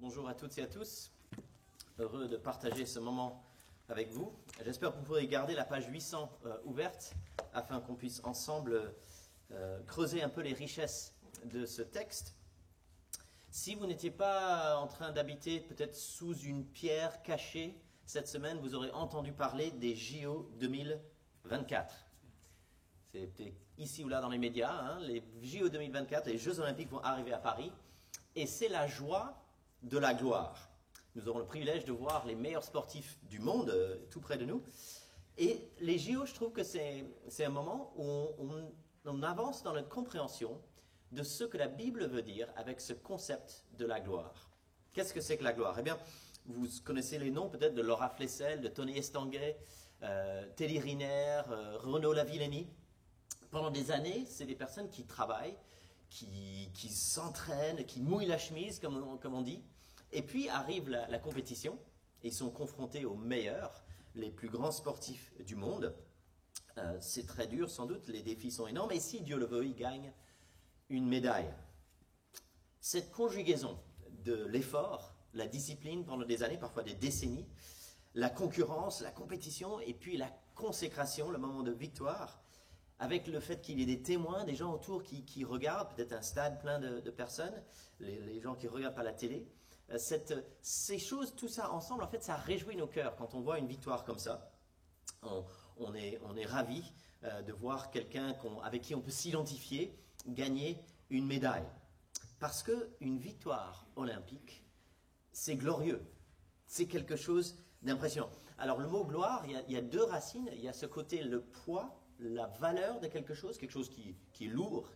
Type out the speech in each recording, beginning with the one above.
Bonjour à toutes et à tous. Heureux de partager ce moment avec vous. J'espère que vous pourrez garder la page 800 ouverte afin qu'on puisse ensemble creuser un peu les richesses de ce texte. Si vous n'étiez pas en train d'habiter peut-être sous une pierre cachée cette semaine, vous aurez entendu parler des JO 2024. C'est peut-être ici ou là dans les médias, hein, les JO 2024, les Jeux Olympiques vont arriver à Paris. Et c'est la joie de la gloire. Nous aurons le privilège de voir les meilleurs sportifs du monde tout près de nous. Et les JO, je trouve que c'est un moment où on avance dans notre compréhension de ce que la Bible veut dire avec ce concept de la gloire. Qu'est-ce que c'est que la gloire? Eh bien, vous connaissez les noms peut-être de Laura Flessel, de Tony Estanguet, Teddy Riner, Renaud Lavillenie. Pendant des années, c'est des personnes qui travaillent, qui s'entraînent, qui mouillent la chemise, comme on dit. Et puis arrive la compétition, et ils sont confrontés aux meilleurs, les plus grands sportifs du monde. C'est très dur sans doute, les défis sont énormes, et si Dieu le veut, ils gagnent une médaille. Cette conjugaison de l'effort, la discipline pendant des années, parfois des décennies, la concurrence, la compétition, et puis la consécration, le moment de victoire, avec le fait qu'il y ait des témoins, des gens autour qui regardent, peut-être un stade plein de personnes, les gens qui regardent par la télé. Ces choses, tout ça ensemble, en fait, ça réjouit nos cœurs. Quand on voit une victoire comme ça, on est ravis de voir quelqu'un avec qui on peut s'identifier gagner une médaille. Parce qu'une victoire olympique, c'est glorieux. C'est quelque chose d'impressionnant. Alors le mot gloire, il y a deux racines. Il y a ce côté, le poids, la valeur de quelque chose qui est lourd,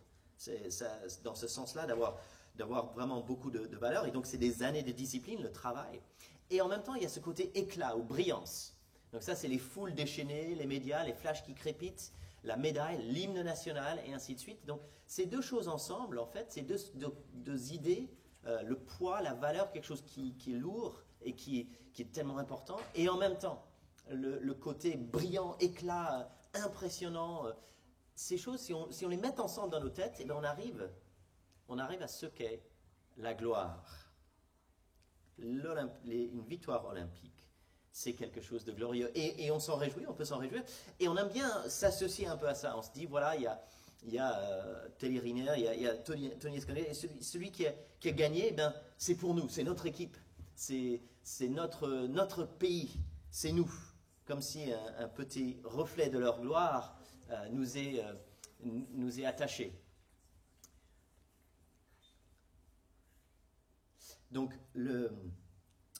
dans ce sens-là, d'avoir vraiment beaucoup de valeur. Et donc, c'est des années de discipline, le travail. Et en même temps, il y a ce côté éclat ou brillance. Donc ça, c'est les foules déchaînées, les médias, les flashs qui crépitent, la médaille, l'hymne national, et ainsi de suite. Donc, ces deux choses ensemble, en fait, ces deux idées, le poids, la valeur, quelque chose qui est lourd et qui est tellement important. Et en même temps, le côté brillant, éclat, impressionnant, ces choses, si on les met ensemble dans nos têtes, eh bien on arrive à ce qu'est la gloire. Une victoire olympique, c'est quelque chose de glorieux. Et on s'en réjouit, on peut s'en réjouir. Et on aime bien s'associer un peu à ça. On se dit, voilà, il y a Teddy Riner, il y a Tony Estanguet, et celui qui a gagné, eh bien, c'est pour nous, c'est notre équipe, c'est notre pays, c'est nous. Comme si un petit reflet de leur gloire nous est attaché. Donc,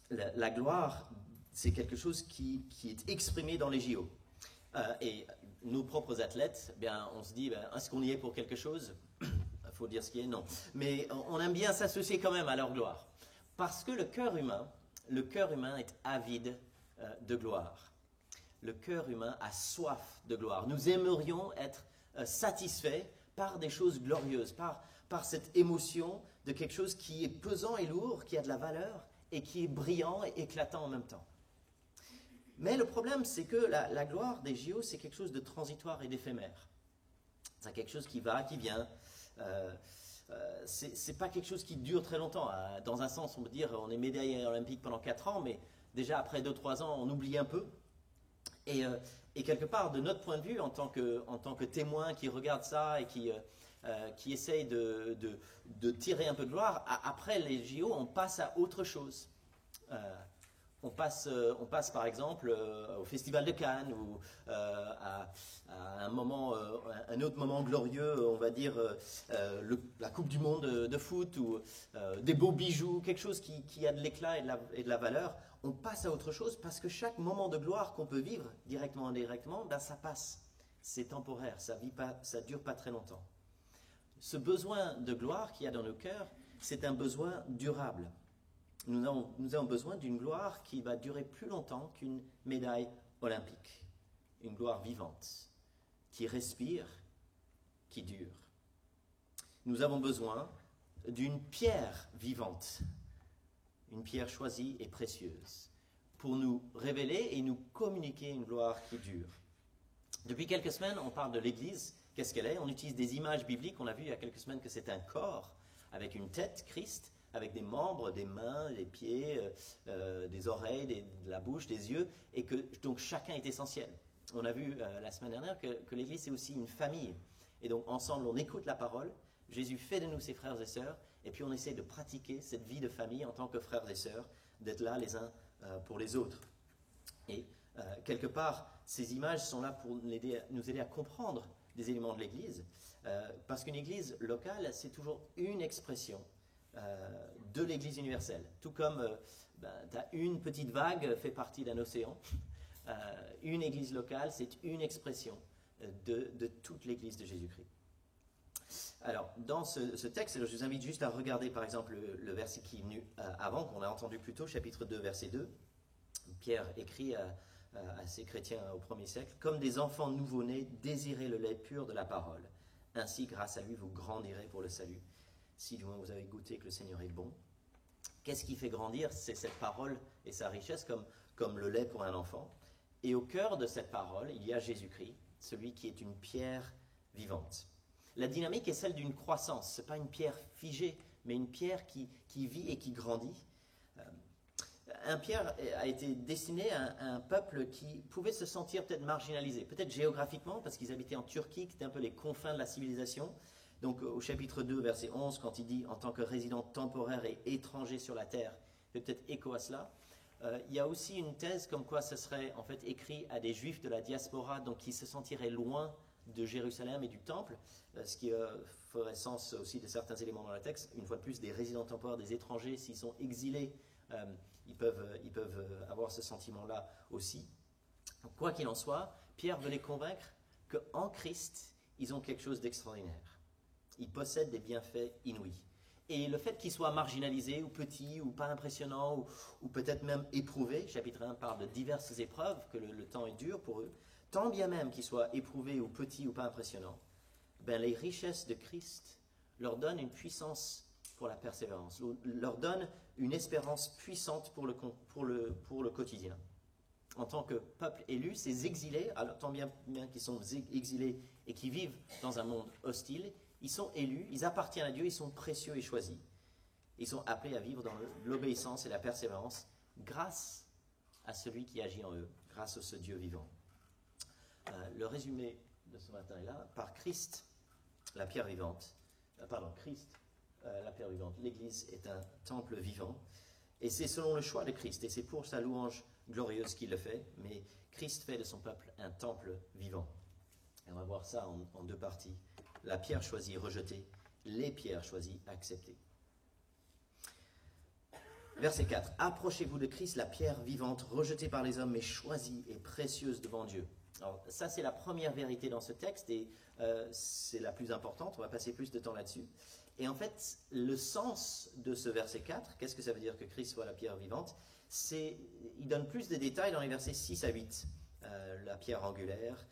la gloire, c'est quelque chose qui est exprimé dans les JO. Et nos propres athlètes, bien, on se dit, est-ce qu'on y est pour quelque chose? Il faut dire ce qui est, non. Mais on aime bien s'associer quand même à leur gloire. Parce que le cœur humain est avide de gloire. Le cœur humain a soif de gloire. Nous aimerions être satisfaits par des choses glorieuses, par cette émotion de quelque chose qui est pesant et lourd, qui a de la valeur et qui est brillant et éclatant en même temps. Mais le problème, c'est que la gloire des JO, c'est quelque chose de transitoire et d'éphémère. C'est quelque chose qui va, qui vient. C'est pas quelque chose qui dure très longtemps. Dans un sens, on peut dire on est médaillé olympique pendant 4 ans, mais déjà après 2-3 ans, on oublie un peu. Et quelque part, de notre point de vue, en tant que témoin qui regarde ça et qui essaye de tirer un peu de gloire, après les JO, on passe à autre chose. On passe par exemple au Festival de Cannes ou à un autre moment glorieux, on va dire la Coupe du Monde de foot ou des beaux bijoux, quelque chose qui a de l'éclat et de la valeur. On passe à autre chose parce que chaque moment de gloire qu'on peut vivre, directement ou indirectement, ben ça passe. C'est temporaire, ça dure pas très longtemps. Ce besoin de gloire qu'il y a dans nos cœurs, c'est un besoin durable. Nous avons besoin d'une gloire qui va durer plus longtemps qu'une médaille olympique. Une gloire vivante, qui respire, qui dure. Nous avons besoin d'une pierre vivante, une pierre choisie et précieuse, pour nous révéler et nous communiquer une gloire qui dure. Depuis quelques semaines, on parle de l'Église. Qu'est-ce qu'elle est? On utilise des images bibliques. On a vu il y a quelques semaines que c'est un corps avec une tête, Christ, avec des membres, des mains, des pieds, des oreilles, de la bouche, des yeux, et que donc chacun est essentiel. On a vu la semaine dernière que l'Église c'est aussi une famille. Et donc ensemble on écoute la parole, Jésus fait de nous ses frères et sœurs, et puis on essaie de pratiquer cette vie de famille en tant que frères et sœurs, d'être là les uns pour les autres. Et quelque part, ces images sont là pour nous aider à comprendre des éléments de l'Église, parce qu'une Église locale, c'est toujours une expression de l'Église universelle. Tout comme une petite vague fait partie d'un océan, une Église locale, c'est une expression de toute l'Église de Jésus-Christ. Alors, dans ce texte, je vous invite juste à regarder par exemple le verset qui est venu avant, qu'on a entendu plus tôt, chapitre 2, verset 2. Pierre écrit à ces chrétiens au 1er siècle, « Comme des enfants nouveau-nés, désirez le lait pur de la parole. Ainsi, grâce à lui, vous grandirez pour le salut. Si du moins vous avez goûté que le Seigneur est bon. » Qu'est-ce qui fait grandir? C'est cette parole et sa richesse comme le lait pour un enfant. Et au cœur de cette parole, il y a Jésus-Christ, celui qui est une pierre vivante. La dynamique est celle d'une croissance. Ce n'est pas une pierre figée, mais une pierre qui vit et qui grandit. Un pierre a été destiné à un peuple qui pouvait se sentir peut-être marginalisé, peut-être géographiquement, parce qu'ils habitaient en Turquie, qui était un peu les confins de la civilisation. Donc au chapitre 2, verset 11, quand il dit « en tant que résident temporaire et étranger sur la terre », il fait peut-être écho à cela. Il y a aussi une thèse comme quoi ce serait en fait écrit à des juifs de la diaspora, donc qui se sentiraient loin de Jérusalem et du temple, ce qui ferait sens aussi de certains éléments dans le texte. Une fois de plus, des résidents temporaires, des étrangers, s'ils sont exilés, ils peuvent avoir ce sentiment-là aussi. Quoi qu'il en soit, Pierre veut les convaincre qu'en Christ, ils ont quelque chose d'extraordinaire. Ils possèdent des bienfaits inouïs. Et le fait qu'ils soient marginalisés, ou petits, ou pas impressionnants, ou peut-être même éprouvés, chapitre 1 parle de diverses épreuves, que le temps est dur pour eux, tant bien même qu'ils soient éprouvés, ou petits, ou pas impressionnants, ben les richesses de Christ leur donnent une puissance pour la persévérance, leur donnent une espérance puissante pour le quotidien. En tant que peuple élu, ces exilés, alors tant bien qu'ils sont exilés et qui vivent dans un monde hostile, ils sont élus, ils appartiennent à Dieu, ils sont précieux et choisis. Ils sont appelés à vivre dans l'obéissance et la persévérance grâce à celui qui agit en eux, grâce à ce Dieu vivant. Le résumé de ce matin est là. Par Christ, la pierre vivante, la pierre vivante, l'Église est un temple vivant. Et c'est selon le choix de Christ, et c'est pour sa louange glorieuse qu'il le fait, mais Christ fait de son peuple un temple vivant. Et on va voir ça en deux parties. La pierre choisie, rejetée, les pierres choisies, acceptées. Verset 4. Approchez-vous de Christ, la pierre vivante, rejetée par les hommes, mais choisie et précieuse devant Dieu. Alors ça, c'est la première vérité dans ce texte, et c'est la plus importante, on va passer plus de temps là-dessus. Et en fait, le sens de ce verset 4, qu'est-ce que ça veut dire que Christ soit la pierre vivante? Il donne plus de détails dans les versets 6 à 8. La pierre angulaire,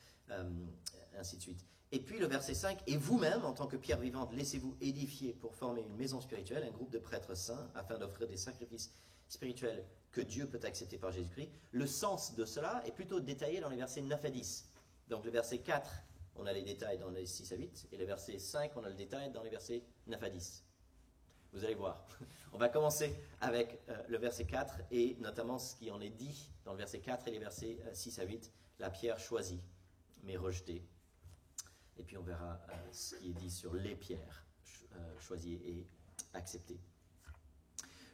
ainsi de suite. Et puis le verset 5, « Et vous-même, en tant que pierre vivante, laissez-vous édifier pour former une maison spirituelle, un groupe de prêtres saints, afin d'offrir des sacrifices spirituels que Dieu peut accepter par Jésus-Christ. » Le sens de cela est plutôt détaillé dans les versets 9 à 10. Donc le verset 4, on a les détails dans les 6 à 8, et le verset 5, on a le détail dans les versets 9 à 10. Vous allez voir. On va commencer avec le verset 4, et notamment ce qui en est dit dans le verset 4 et les versets 6 à 8, la pierre choisie, mais rejetée. Et puis on verra ce qui est dit sur les pierres choisies et acceptées.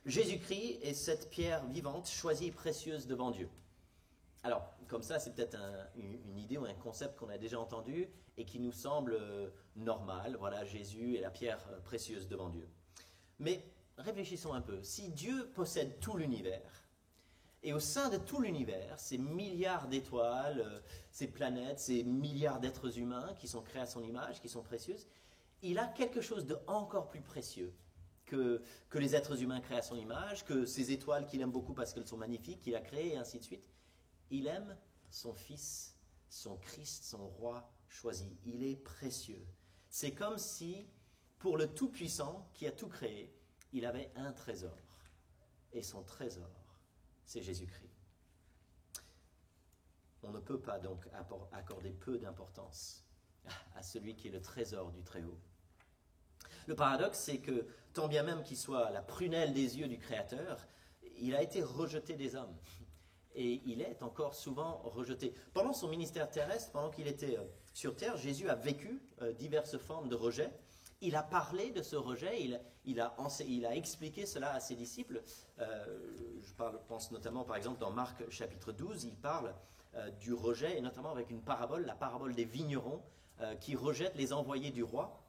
Jésus-Christ est cette pierre vivante, choisie et précieuse devant Dieu. Alors, comme ça, c'est peut-être une idée ou un concept qu'on a déjà entendu et qui nous semble normal. Voilà, Jésus est la pierre précieuse devant Dieu. Mais réfléchissons un peu. Si Dieu possède tout l'univers, et au sein de tout l'univers, ces milliards d'étoiles, ces planètes, ces milliards d'êtres humains qui sont créés à son image, qui sont précieuses, il a quelque chose d'encore plus précieux que les êtres humains créés à son image, que ces étoiles qu'il aime beaucoup parce qu'elles sont magnifiques, qu'il a créées, et ainsi de suite. Il aime son Fils, son Christ, son Roi choisi. Il est précieux. C'est comme si, pour le Tout-Puissant qui a tout créé, il avait un trésor. Et son trésor, c'est Jésus-Christ. On ne peut pas donc accorder peu d'importance à celui qui est le trésor du Très-Haut. Le paradoxe, c'est que tant bien même qu'il soit la prunelle des yeux du Créateur, il a été rejeté des hommes. Et il est encore souvent rejeté. Pendant son ministère terrestre, pendant qu'il était sur terre, Jésus a vécu diverses formes de rejet. Il a parlé de ce rejet, il a expliqué cela à ses disciples. Pense notamment, par exemple, dans Marc chapitre 12, il parle du rejet, et notamment avec une parabole, la parabole des vignerons qui rejettent les envoyés du roi.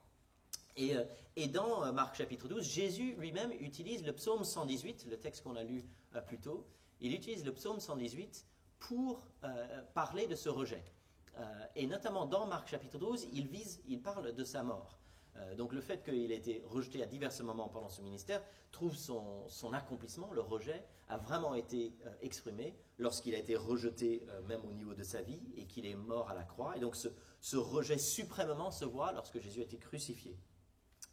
Et dans Marc chapitre 12, Jésus lui-même utilise le psaume 118, le texte qu'on a lu plus tôt. Il utilise le psaume 118 pour parler de ce rejet. Et notamment dans Marc chapitre 12, il parle de sa mort. Donc le fait qu'il ait été rejeté à divers moments pendant ce ministère trouve son accomplissement. Le rejet a vraiment été exprimé lorsqu'il a été rejeté même au niveau de sa vie et qu'il est mort à la croix. Et donc ce rejet suprêmement se voit lorsque Jésus a été crucifié.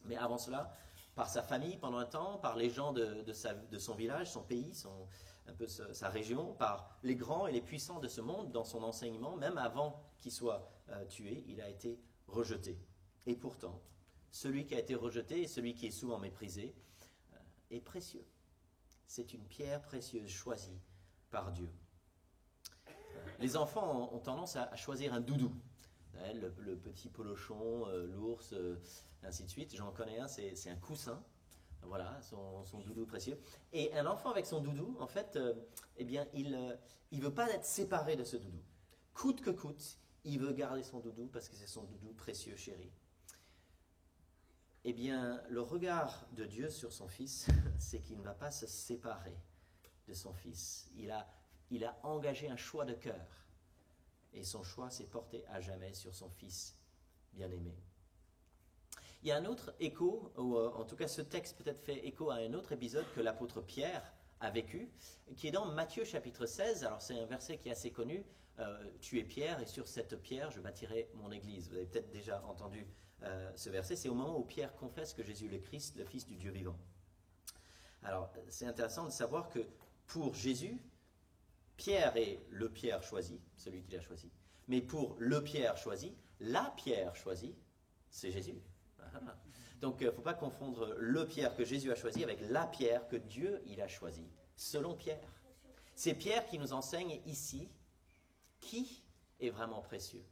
Mais avant cela, par sa famille pendant un temps, par les gens de son village, son pays, un peu sa région, par les grands et les puissants de ce monde, dans son enseignement, même avant qu'il soit tué, il a été rejeté. Et pourtant, celui qui a été rejeté et celui qui est souvent méprisé est précieux. C'est une pierre précieuse choisie par Dieu. Les enfants ont tendance à choisir un doudou. Le petit polochon, l'ours, ainsi de suite. J'en connais un, c'est un coussin. Voilà, son doudou précieux. Et un enfant avec son doudou, en fait, eh bien, il ne veut pas être séparé de ce doudou. Coûte que coûte, il veut garder son doudou parce que c'est son doudou précieux, chéri. Eh bien, le regard de Dieu sur son fils, c'est qu'il ne va pas se séparer de son fils. Il a engagé un choix de cœur. Et son choix s'est porté à jamais sur son fils bien-aimé. Il y a un autre écho, ou en tout cas ce texte peut-être fait écho à un autre épisode que l'apôtre Pierre a vécu, qui est dans Matthieu chapitre 16. Alors c'est un verset qui est assez connu. Tu es Pierre et sur cette pierre je bâtirai mon église. Vous avez peut-être déjà entendu ce verset. C'est au moment où Pierre confesse que Jésus est le Christ, le Fils du Dieu vivant. Alors c'est intéressant de savoir que pour Jésus, Pierre est le Pierre choisi, celui qu'il a choisi. Mais pour le Pierre choisi, la pierre choisie, c'est Jésus. Donc il ne faut pas confondre le Pierre que Jésus a choisi avec la pierre que Dieu il a choisi, selon Pierre. C'est Pierre qui nous enseigne ici qui est vraiment précieux.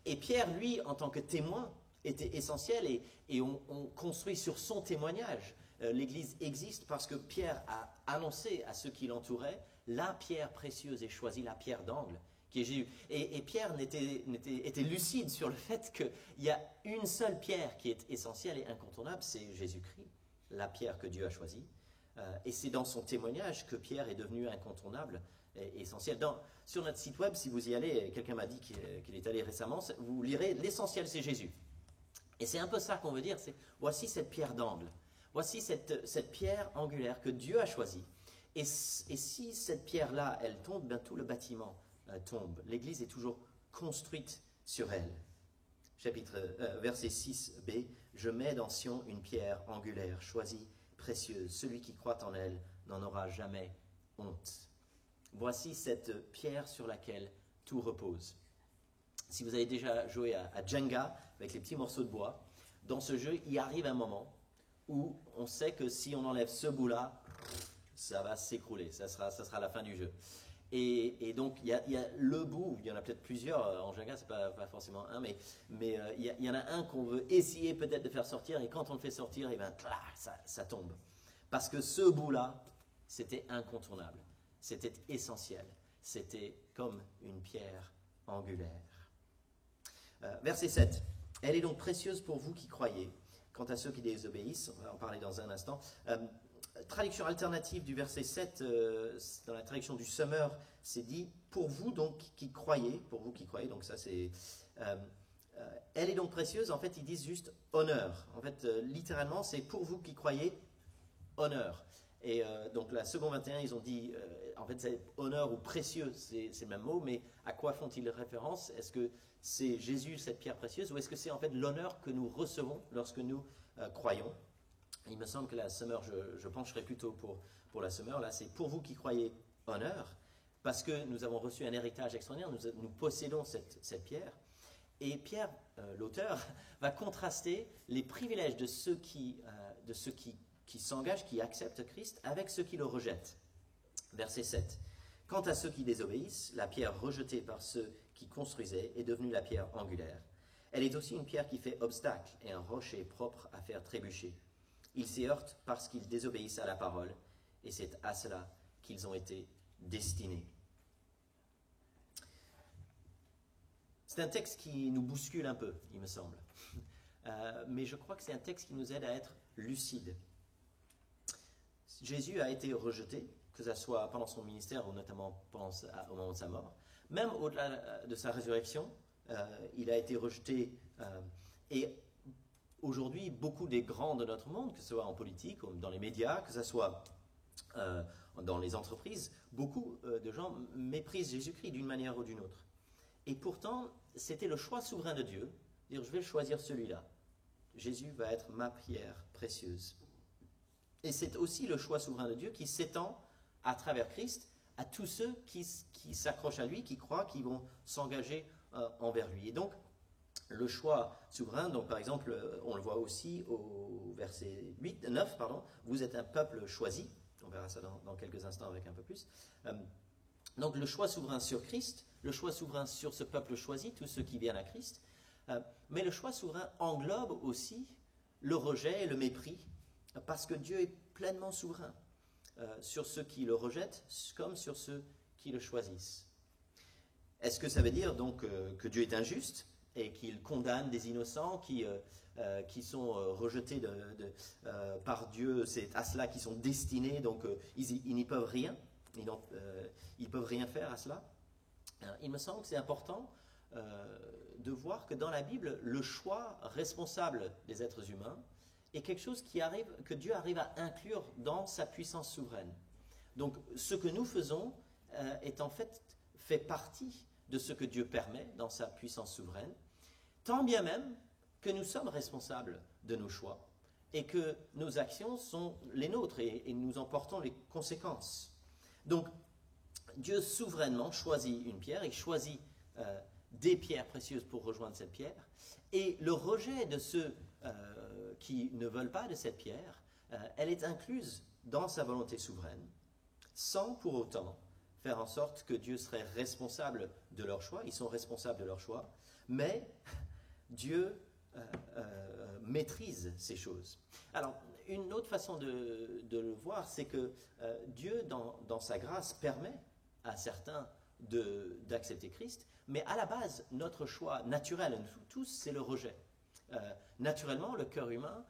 Et Pierre, lui, en tant que témoin, était essentiel et on construit sur son témoignage. L'Église existe parce que Pierre a annoncé à ceux qui l'entouraient la pierre précieuse et choisie, la pierre d'angle, qui est Jésus. Et Pierre était lucide sur le fait qu'il y a une seule pierre qui est essentielle et incontournable, c'est Jésus-Christ, la pierre que Dieu a choisie. Et c'est dans son témoignage que Pierre est devenu incontournable et essentiel. Sur notre site web, si vous y allez, quelqu'un m'a dit qu'il est allé récemment, vous lirez l'essentiel, c'est Jésus. Et c'est un peu ça qu'on veut dire, c'est voici cette pierre d'angle, voici cette pierre angulaire que Dieu a choisie. Et si cette pierre-là, elle tombe, bien tout le bâtiment tombe. L'Église est toujours construite sur elle. Verset 6b, « Je mets dans Sion une pierre angulaire, choisie, précieuse. Celui qui croit en elle n'en aura jamais honte. » Voici cette pierre sur laquelle tout repose. Si vous avez déjà joué à Jenga, avec les petits morceaux de bois, dans ce jeu, il arrive un moment où on sait que si on enlève ce bout-là, ça va s'écrouler, ça sera la fin du jeu. Et donc, il y a le bout, il y en a peut-être plusieurs en Jenga, c'est pas forcément un, mais il y en a un qu'on veut essayer peut-être de faire sortir, et quand on le fait sortir, et ben, ça tombe. Parce que ce bout-là, c'était incontournable, c'était essentiel, c'était comme une pierre angulaire. Verset 7. « Elle est donc précieuse pour vous qui croyez. Quant à ceux qui désobéissent, on va en parler dans un instant. » Traduction alternative du verset 7, dans la traduction du Summer, c'est dit « Pour vous donc qui croyez », donc ça c'est... elle est donc précieuse, en fait ils disent juste « honneur ». En fait, littéralement, c'est « pour vous qui croyez, honneur ». Et donc la seconde 21, ils ont dit, en fait c'est honneur ou précieux, c'est le même mot, mais à quoi font-ils référence? Est-ce que c'est Jésus, cette pierre précieuse, ou est-ce que c'est en fait l'honneur que nous recevons lorsque nous croyons? Il me semble que la Summer, je pencherai plutôt pour la Summer, là c'est pour vous qui croyez honneur, parce que nous avons reçu un héritage extraordinaire, nous possédons cette pierre, Et Pierre, l'auteur, va contraster les privilèges de ceux qui s'engagent, qui acceptent Christ, avec ceux qui le rejettent. Verset 7. Quant à ceux qui désobéissent, la pierre rejetée par ceux qui construisaient est devenue la pierre angulaire. Elle est aussi une pierre qui fait obstacle et un rocher propre à faire trébucher. Ils s'y heurtent parce qu'ils désobéissent à la parole, et c'est à cela qu'ils ont été destinés. C'est un texte qui nous bouscule un peu, il me semble. Mais je crois que c'est un texte qui nous aide à être lucides. Jésus a été rejeté, que ce soit pendant son ministère ou notamment au moment de sa mort. Même au-delà de sa résurrection, il a été rejeté. Et aujourd'hui, beaucoup des grands de notre monde, que ce soit en politique ou dans les médias, que ce soit dans les entreprises, beaucoup de gens méprisent Jésus-Christ d'une manière ou d'une autre. Et pourtant, c'était le choix souverain de Dieu, dire je vais choisir celui-là. Jésus va être ma pierre précieuse. Et c'est aussi le choix souverain de Dieu qui s'étend à travers Christ à tous ceux qui s'accrochent à lui, qui croient, qui vont s'engager envers lui. Et donc, le choix souverain, donc par exemple, on le voit aussi au verset 9, vous êtes un peuple choisi. On verra ça dans quelques instants avec un peu plus. Donc le choix souverain sur Christ, le choix souverain sur ce peuple choisi, tous ceux qui viennent à Christ, mais le choix souverain englobe aussi le rejet et le mépris, parce que Dieu est pleinement souverain sur ceux qui le rejettent comme sur ceux qui le choisissent. Est-ce que ça veut dire donc que Dieu est injuste et qu'il condamne des innocents qui sont rejetés par Dieu? C'est à cela qu'ils sont destinés, donc ils n'y peuvent rien. Ils ne peuvent rien faire à cela. Il me semble que c'est important de voir que dans la Bible, le choix responsable des êtres humains est quelque chose que Dieu arrive à inclure dans sa puissance souveraine. Donc ce que nous faisons est en fait partie de ce que Dieu permet dans sa puissance souveraine, tant bien même que nous sommes responsables de nos choix et que nos actions sont les nôtres et nous en portons les conséquences. Donc, Dieu souverainement choisit une pierre, il choisit des pierres précieuses pour rejoindre cette pierre, et le rejet de ceux qui ne veulent pas de cette pierre, elle est incluse dans sa volonté souveraine, sans pour autant faire en sorte que Dieu serait responsable de leur choix. Ils sont responsables de leur choix, mais Dieu maîtrise ces choses. Alors, une autre façon de le voir, c'est que Dieu, dans sa grâce, permet à certains d'accepter Christ, mais à la base, notre choix naturel, tous, c'est le rejet. Naturellement, le cœur humain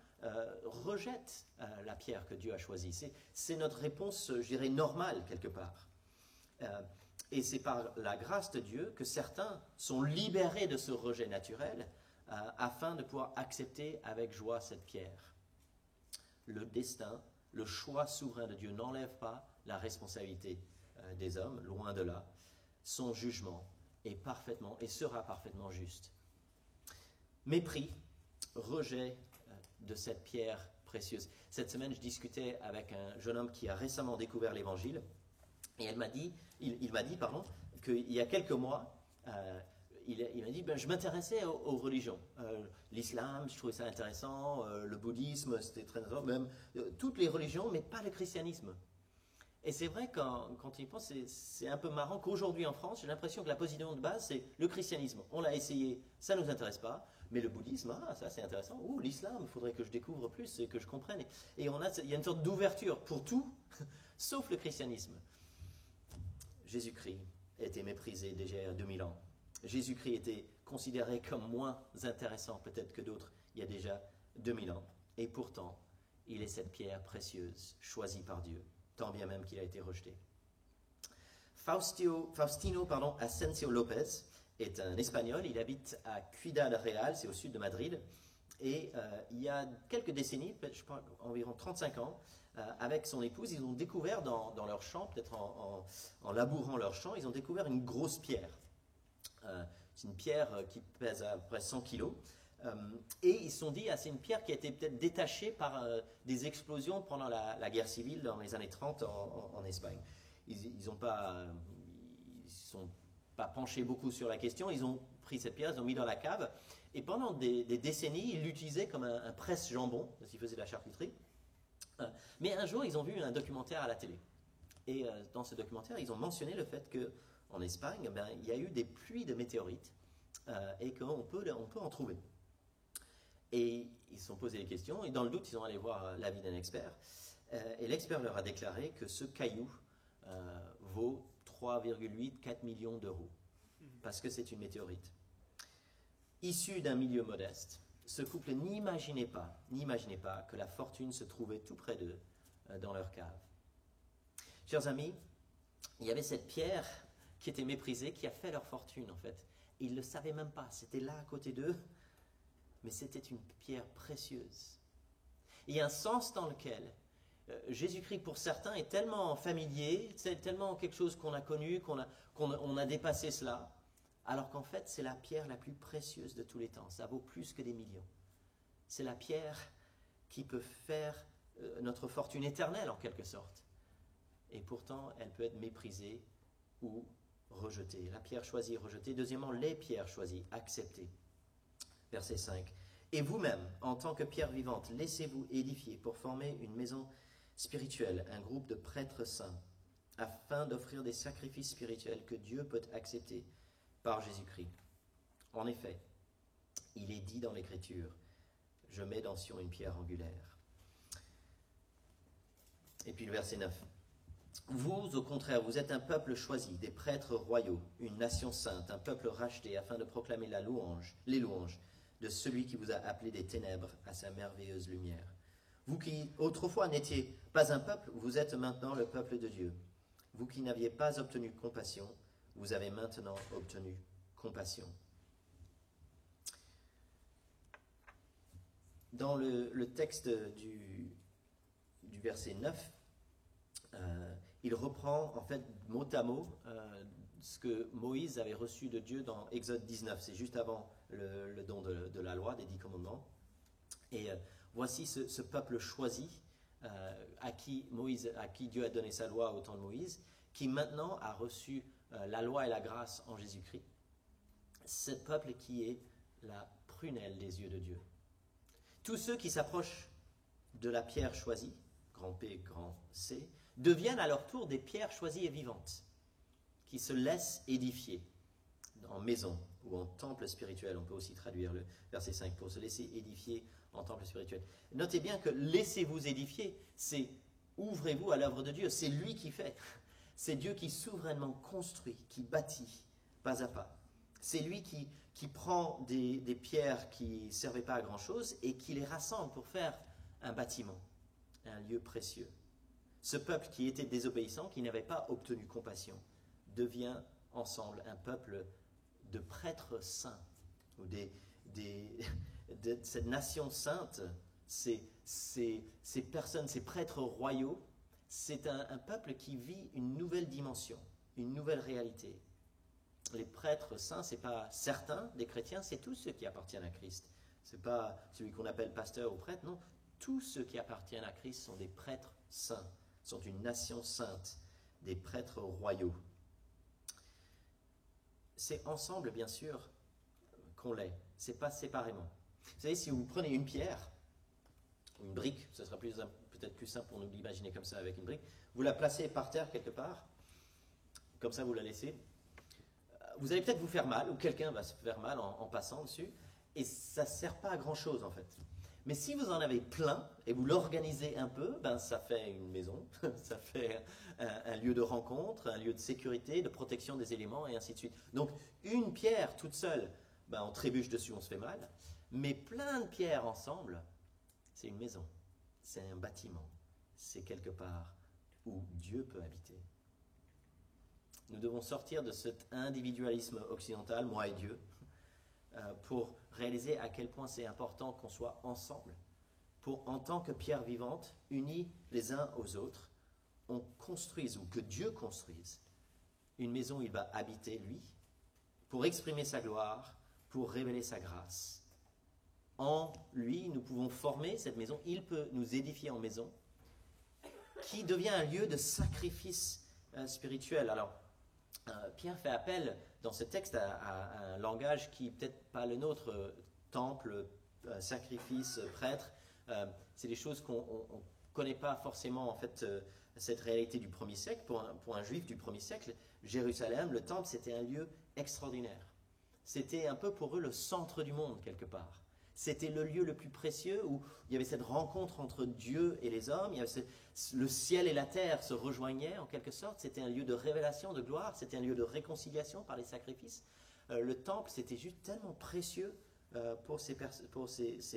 rejette la pierre que Dieu a choisie. C'est notre réponse, je dirais, normale, quelque part. Et c'est par la grâce de Dieu que certains sont libérés de ce rejet naturel afin de pouvoir accepter avec joie cette pierre. Le destin, le choix souverain de Dieu n'enlève pas la responsabilité des hommes, loin de là. Son jugement est parfaitement et sera parfaitement juste. Mépris, rejet de cette pierre précieuse. Cette semaine, je discutais avec un jeune homme qui a récemment découvert l'Évangile et il m'a dit qu'il y a quelques mois, il m'a dit, je m'intéressais aux religions. L'islam, je trouvais ça intéressant, le bouddhisme, c'était très intéressant, même toutes les religions, mais pas le christianisme. Et c'est vrai, quand il pense, c'est un peu marrant qu'aujourd'hui en France, j'ai l'impression que la position de base, c'est le christianisme. On l'a essayé, ça ne nous intéresse pas, mais le bouddhisme, ça c'est intéressant. Ou l'islam, il faudrait que je découvre plus et que je comprenne. Et il y a une sorte d'ouverture pour tout, sauf le christianisme. Jésus-Christ était méprisé déjà il y a 2000 ans. Jésus-Christ était considéré comme moins intéressant peut-être que d'autres il y a déjà 2000 ans. Et pourtant, il est cette pierre précieuse, choisie par Dieu, tant bien même qu'il a été rejeté. Faustino Asensio Lopez est un Espagnol, il habite à Ciudad Real, c'est au sud de Madrid. Et il y a quelques décennies, je pense environ 35 ans, avec son épouse, ils ont découvert dans leur champ, peut-être en labourant leur champ, ils ont découvert une grosse pierre. C'est une pierre qui pèse à peu près 100 kilos. Et ils se sont dit, c'est une pierre qui a été peut-être détachée par des explosions pendant la guerre civile dans les années 30 en Espagne. Ils ne sont pas penchés beaucoup sur la question. Ils ont pris cette pierre, ils l'ont mis dans la cave, et pendant des décennies, ils l'utilisaient comme un presse-jambon, parce qu'ils faisaient de la charcuterie. Mais un jour, ils ont vu un documentaire à la télé. Et dans ce documentaire, ils ont mentionné le fait qu'en Espagne, il y a eu des pluies de météorites et qu'on peut en trouver. Et ils se sont posé des questions, et dans le doute, ils sont allés voir l'avis d'un expert. Et l'expert leur a déclaré que ce caillou vaut 3,4 millions d'euros, parce que c'est une météorite. Issu d'un milieu modeste, ce couple n'imaginait pas que la fortune se trouvait tout près d'eux, dans leur cave. Chers amis, il y avait cette pierre qui était méprisée, qui a fait leur fortune en fait. Ils ne le savaient même pas, c'était là à côté d'eux, mais c'était une pierre précieuse. Il y a un sens dans lequel Jésus-Christ pour certains est tellement familier, c'est tellement quelque chose qu'on a connu, qu'on a dépassé cela, alors qu'en fait c'est la pierre la plus précieuse de tous les temps, ça vaut plus que des millions. C'est la pierre qui peut faire notre fortune éternelle en quelque sorte. Et pourtant, elle peut être méprisée ou rejetée. La pierre choisie est rejetée. Deuxièmement, les pierres choisies, acceptées. Verset 5. Et vous-même, en tant que pierre vivante, laissez-vous édifier pour former une maison spirituelle, un groupe de prêtres saints, afin d'offrir des sacrifices spirituels que Dieu peut accepter par Jésus-Christ. En effet, il est dit dans l'Écriture, « Je mets dans Sion une pierre angulaire. » Et puis le verset 9. Vous, au contraire, vous êtes un peuple choisi, des prêtres royaux, une nation sainte, un peuple racheté, afin de proclamer les louanges de celui qui vous a appelé des ténèbres à sa merveilleuse lumière. Vous qui, autrefois, n'étiez pas un peuple, vous êtes maintenant le peuple de Dieu. Vous qui n'aviez pas obtenu compassion, vous avez maintenant obtenu compassion. Dans le texte du verset 9, il reprend en fait mot à mot ce que Moïse avait reçu de Dieu dans Exode 19. C'est juste avant le don de la loi, des 10 commandements. Et voici ce peuple choisi à qui Dieu a donné sa loi au temps de Moïse, qui maintenant a reçu la loi et la grâce en Jésus-Christ. Ce peuple qui est la prunelle des yeux de Dieu. Tous ceux qui s'approchent de la pierre choisie, grand P, grand C, deviennent à leur tour des pierres choisies et vivantes, qui se laissent édifier en maison ou en temple spirituel. On peut aussi traduire le verset 5 pour se laisser édifier en temple spirituel. Notez bien que laissez-vous édifier, c'est ouvrez-vous à l'œuvre de Dieu. C'est lui qui fait. C'est Dieu qui souverainement construit, qui bâtit pas à pas. C'est lui qui prend des pierres qui ne servaient pas à grand-chose et qui les rassemble pour faire un bâtiment, un lieu précieux. Ce peuple qui était désobéissant, qui n'avait pas obtenu compassion, devient ensemble un peuple de prêtres saints, ou de cette nation sainte, ces personnes, ces prêtres royaux, c'est un peuple qui vit une nouvelle dimension, une nouvelle réalité. Les prêtres saints, ce n'est pas certains des chrétiens, c'est tous ceux qui appartiennent à Christ. Ce n'est pas celui qu'on appelle pasteur ou prêtre, non. Tous ceux qui appartiennent à Christ sont des prêtres saints, sont une nation sainte, des prêtres royaux. C'est ensemble, bien sûr, qu'on l'est. Ce n'est pas séparément. Vous savez, si vous prenez une pierre, une brique, ce sera peut-être plus simple pour nous l'imaginer comme ça avec une brique, vous la placez par terre quelque part, comme ça vous la laissez, vous allez peut-être vous faire mal, ou quelqu'un va se faire mal en passant dessus, et ça ne sert pas à grand-chose en fait. Mais si vous en avez plein, et vous l'organisez un peu, ça fait une maison, ça fait un lieu de rencontre, un lieu de sécurité, de protection des éléments, et ainsi de suite. Donc une pierre toute seule, on trébuche dessus, on se fait mal, mais plein de pierres ensemble, c'est une maison, c'est un bâtiment, c'est quelque part où Dieu peut habiter. Nous devons sortir de cet individualisme occidental, moi et Dieu, pour réaliser à quel point c'est important qu'on soit ensemble, pour, en tant que pierre vivante, unis les uns aux autres, on construise, ou que Dieu construise, une maison où il va habiter, lui, pour exprimer sa gloire, pour révéler sa grâce. En lui, nous pouvons former cette maison, il peut nous édifier en maison, qui devient un lieu de sacrifice spirituel. Alors, Pierre fait appel dans ce texte à un langage qui peut-être pas le nôtre, temple, sacrifice, prêtre. C'est des choses qu'on ne connaît pas forcément en fait cette réalité du 1er siècle. Pour un juif du 1er siècle, Jérusalem, le temple, c'était un lieu extraordinaire. C'était un peu pour eux le centre du monde quelque part. C'était le lieu le plus précieux où il y avait cette rencontre entre Dieu et les hommes. Le ciel et la terre se rejoignaient en quelque sorte. C'était un lieu de révélation, de gloire. C'était un lieu de réconciliation par les sacrifices. Le temple, c'était juste tellement précieux pour ces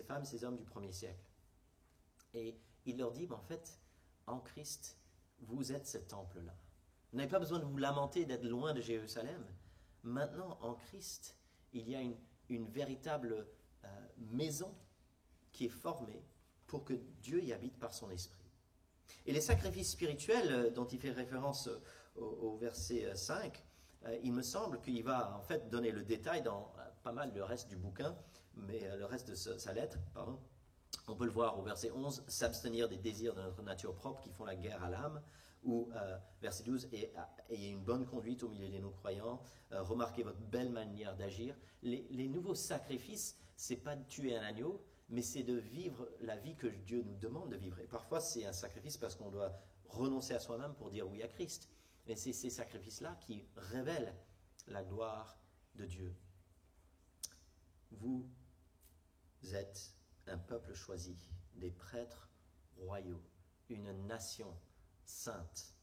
femmes, ces hommes du 1er siècle. Et il leur dit, en fait, en Christ, vous êtes ce temple-là. Vous n'avez pas besoin de vous lamenter d'être loin de Jérusalem. Maintenant, en Christ, il y a une véritable maison qui est formée pour que Dieu y habite par son esprit. Et les sacrifices spirituels dont il fait référence au verset 5, il me semble qu'il va en fait donner le détail dans pas mal le reste du bouquin, mais le reste de sa lettre, pardon. On peut le voir au verset 11, s'abstenir des désirs de notre nature propre qui font la guerre à l'âme, ou verset 12, ayez une bonne conduite au milieu des non-croyants, remarquez votre belle manière d'agir. Les nouveaux sacrifices, c'est pas de tuer un agneau, mais c'est de vivre la vie que Dieu nous demande de vivre. Et parfois, c'est un sacrifice parce qu'on doit renoncer à soi-même pour dire oui à Christ. Et c'est ces sacrifices-là qui révèlent la gloire de Dieu. Vous êtes un peuple choisi, des prêtres royaux, une nation sainte.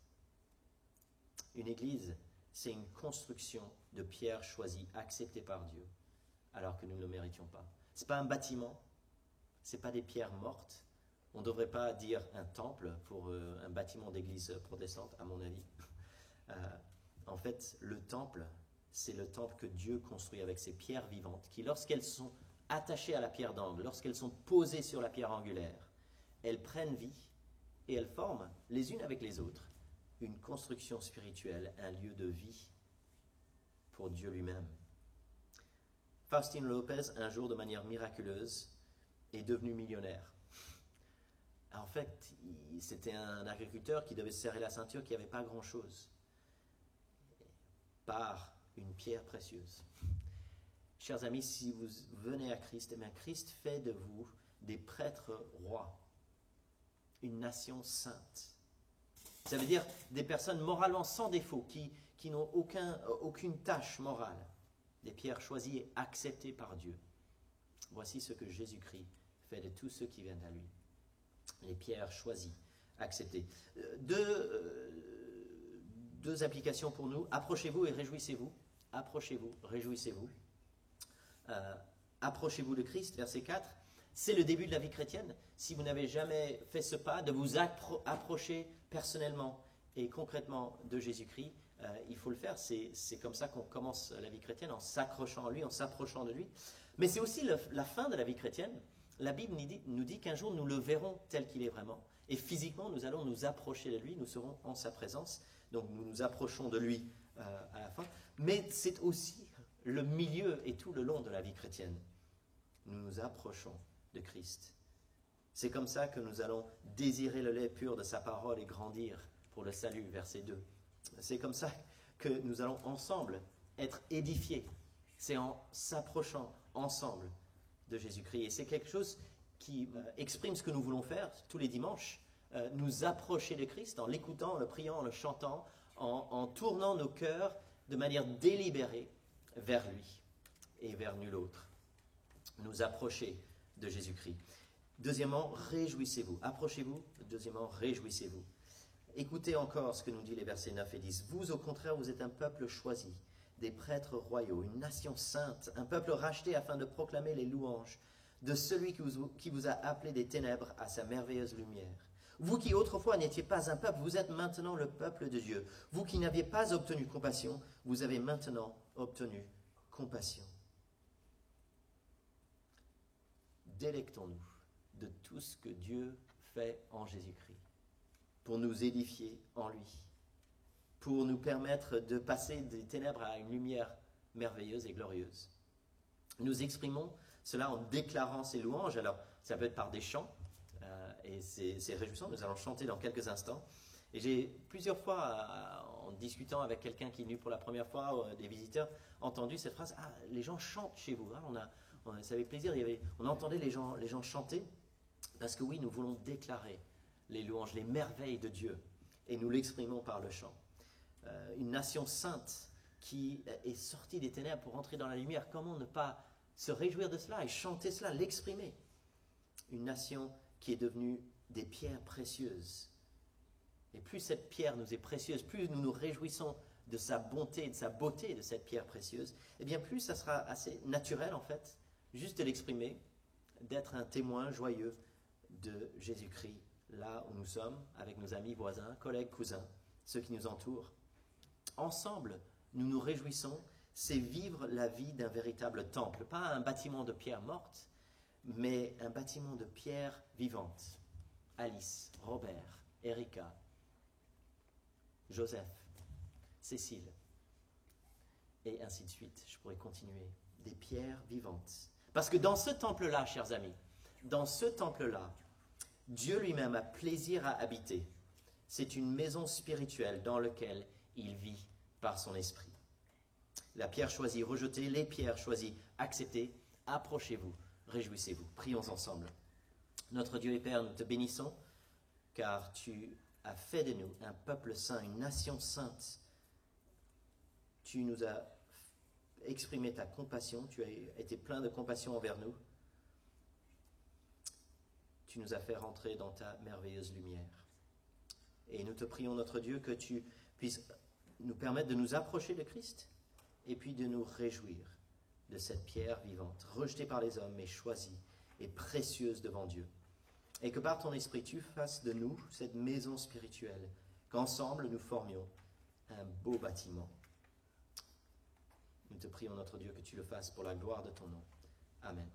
Une église, c'est une construction de pierres choisies, acceptées par Dieu, alors que nous ne le méritions pas. Ce n'est pas un bâtiment, ce n'est pas des pierres mortes. On ne devrait pas dire un temple pour un bâtiment d'église protestante, à mon avis. En fait, le temple, c'est le temple que Dieu construit avec ces pierres vivantes, qui lorsqu'elles sont attachées à la pierre d'angle, lorsqu'elles sont posées sur la pierre angulaire, elles prennent vie et elles forment, les unes avec les autres, une construction spirituelle, un lieu de vie pour Dieu lui-même. Faustine Lopez, un jour de manière miraculeuse, est devenu millionnaire. En fait, c'était un agriculteur qui devait se serrer la ceinture, qui n'avait pas grand-chose, par une pierre précieuse. Chers amis, si vous venez à Christ, eh bien Christ fait de vous des prêtres rois, une nation sainte. Ça veut dire des personnes moralement sans défaut, qui n'ont aucune tâche morale, des pierres choisies et acceptées par Dieu. Voici ce que Jésus-Christ fait de tous ceux qui viennent à lui. Les pierres choisies, acceptées. Deux applications pour nous. Approchez-vous et réjouissez-vous. Approchez-vous, réjouissez-vous. Approchez-vous de Christ, verset 4. C'est le début de la vie chrétienne. Si vous n'avez jamais fait ce pas, de vous approcher personnellement et concrètement de Jésus-Christ, il faut le faire. C'est comme ça qu'on commence la vie chrétienne, en s'accrochant à lui, en s'approchant de lui. Mais c'est aussi la fin de la vie chrétienne. La Bible nous dit qu'un jour nous le verrons tel qu'il est vraiment. Et physiquement, nous allons nous approcher de lui, nous serons en sa présence. Donc nous nous approchons de lui à la fin. Mais c'est aussi le milieu et tout le long de la vie chrétienne. Nous nous approchons de Christ. C'est comme ça que nous allons désirer le lait pur de sa parole et grandir pour le salut, verset 2. C'est comme ça que nous allons ensemble être édifiés. C'est en s'approchant ensemble de Jésus-Christ. Et c'est quelque chose qui exprime ce que nous voulons faire tous les dimanches, nous approcher de Christ en l'écoutant, en le priant, en le chantant, en tournant nos cœurs de manière délibérée vers lui et vers nul autre. Nous approcher de Jésus-Christ. Deuxièmement, réjouissez-vous. Approchez-vous. Deuxièmement, réjouissez-vous. Écoutez encore ce que nous dit les versets 9 et 10. Vous, au contraire, vous êtes un peuple choisi, des prêtres royaux, une nation sainte, un peuple racheté afin de proclamer les louanges de celui qui vous a appelé des ténèbres à sa merveilleuse lumière. Vous qui autrefois n'étiez pas un peuple, vous êtes maintenant le peuple de Dieu. Vous qui n'aviez pas obtenu compassion, vous avez maintenant obtenu compassion. Délectons-nous de tout ce que Dieu fait en Jésus-Christ pour nous édifier en lui, pour nous permettre de passer des ténèbres à une lumière merveilleuse et glorieuse. Nous exprimons cela en déclarant ses louanges. Alors, ça peut être par des chants, et c'est réjouissant. Nous allons chanter dans quelques instants. Et j'ai plusieurs fois en discutant avec quelqu'un qui est venu pour la première fois, des visiteurs, entendu cette phrase, ah, les gens chantent chez vous. Hein, ça avait plaisir, on entendait les gens chanter, parce que oui, nous voulons déclarer les louanges, les merveilles de Dieu, et nous l'exprimons par le chant. Une nation sainte qui est sortie des ténèbres pour entrer dans la lumière, comment ne pas se réjouir de cela et chanter cela, l'exprimer? Une nation qui est devenue des pierres précieuses. Et plus cette pierre nous est précieuse, plus nous nous réjouissons de sa bonté, de sa beauté de cette pierre précieuse, et bien plus ça sera assez naturel en fait, juste de l'exprimer, d'être un témoin joyeux de Jésus-Christ, là où nous sommes, avec nos amis, voisins, collègues, cousins, ceux qui nous entourent. Ensemble, nous nous réjouissons, c'est vivre la vie d'un véritable temple, pas un bâtiment de pierre morte, mais un bâtiment de pierre vivante. Alice, Robert, Erika, Joseph, Cécile, et ainsi de suite. Je pourrais continuer. Des pierres vivantes. Parce que dans ce temple-là, chers amis, dans ce temple-là, Dieu lui-même a plaisir à habiter. C'est une maison spirituelle dans laquelle il vit par son esprit. La pierre choisie, rejetée, les pierres choisies, acceptées, approchez-vous, réjouissez-vous. Prions ensemble. Notre Dieu et Père, nous te bénissons, car tu as fait de nous un peuple saint, une nation sainte. Tu nous as exprimé ta compassion, tu as été plein de compassion envers nous. Tu nous as fait rentrer dans ta merveilleuse lumière. Et nous te prions, notre Dieu, que tu puisses nous permettre de nous approcher de Christ et puis de nous réjouir de cette pierre vivante, rejetée par les hommes, mais choisie et précieuse devant Dieu. Et que par ton esprit, tu fasses de nous cette maison spirituelle, qu'ensemble nous formions un beau bâtiment. Nous te prions, notre Dieu, que tu le fasses pour la gloire de ton nom. Amen.